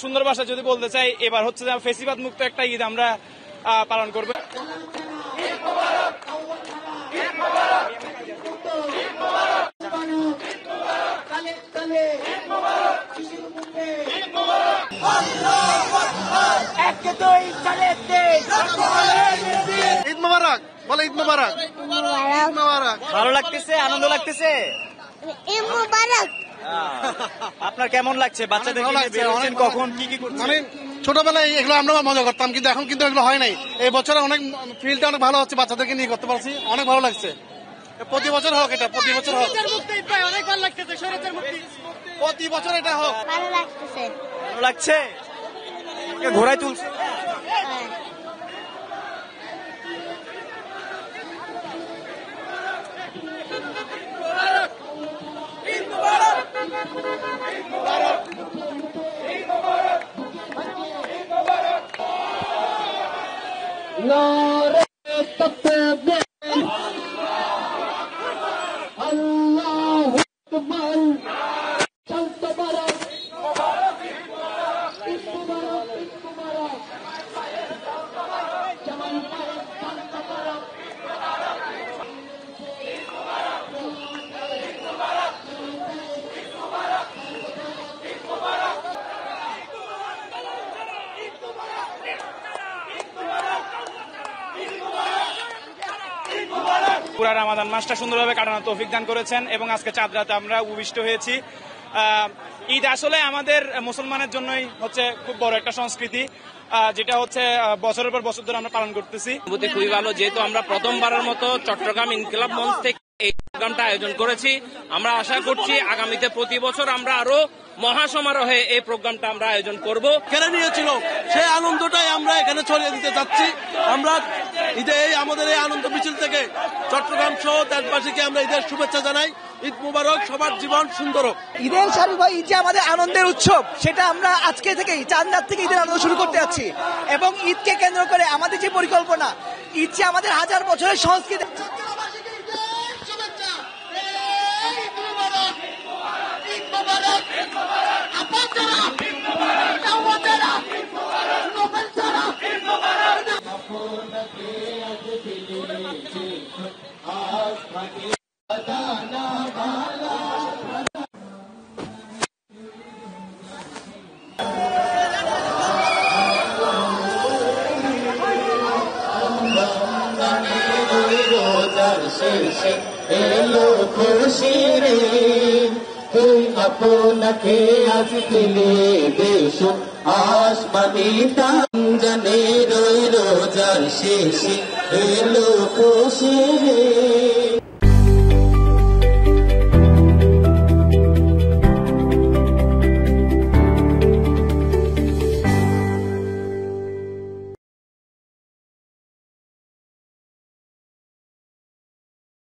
সুন্দর ভাষায় যদি বলতে চাই, এবার হচ্ছে যে ফেসিবাদ মুক্ত একটা ঈদ আমরা পালন করবো। ঈদ মোবারক, বলে ঈদ মোবারক। ভালো লাগতেছে, আনন্দ লাগতেছে। ঈদ মোবারক। আপনার কেমন লাগছে? বাচ্চাদের কখন কি কি করছেন? মানে ছোটবেলায় এগুলো আমরা মজা করতাম, কিন্তু এখন কিন্তু এগুলো হয় নাই। এই বছরে অনেক ফিলটা অনেক ভালো হচ্ছে, বাচ্চাদেরকে নিয়ে করতে পারছি, অনেক ভালো লাগছে। প্রতি বছর হোক, এটা প্রতি বছর হোক, অনেক ভালো লাগতেছে। প্রতি বছর এটা হোক। ভালো লাগতেছে। ভালো লাগছে, ঘোড়ায় তুলছে। পুরা রামাদান মাসটা সুন্দরভাবে কাটানোর তৌফিক দান করেছেন এবং আজকে চাঁদ রাতে আমরা উপবিষ্ট হয়েছি। ঈদ আসলে আমাদের মুসলমানের জন্যই হচ্ছে খুব বড় একটা সংস্কৃতি, যেটা হচ্ছে বছরের পর বছর ধরে আমরা পালন করতেছি। খুবই ভালো, যেহেতু আমরা প্রথমবারের মতো চট্টগ্রাম ইনকিলাব মঞ্চ থেকে এই প্রোগ্রামটা আয়োজন করেছি। আমরা আশা করছি আগামীতে প্রতি বছর আমরা আরো মহাসমারোহে এই প্রোগ্রামটা আমরা আয়োজন করব। কেড়ে নিয়েছিল সেই আনন্দটাই আমরা এখানে ছড়িয়ে দিতে চাচ্ছি। আমরা ঈদে আমাদের এই আনন্দ মিছিল থেকে চট্টগ্রাম সহ দেশবাসীকে আমরা ঈদের শুভেচ্ছা জানাই। ঈদ মুবারক, সবার জীবন সুন্দর হোক। ঈদের শারীরিক ঈদ যে আমাদের আনন্দের উৎসব, সেটা আমরা আজকে থেকেই চাঁদ রাত থেকে ঈদের আনন্দ শুরু করতে যাচ্ছি। এবং ঈদকে কেন্দ্র করে আমাদের যে পরিকল্পনা, ঈদ যে আমাদের হাজার বছরের সংস্কৃতি। এলো খুশির তুই আপনাকে আজ দিলে দেশ আসমানি জানে রোজার শেষে এলো খুশির।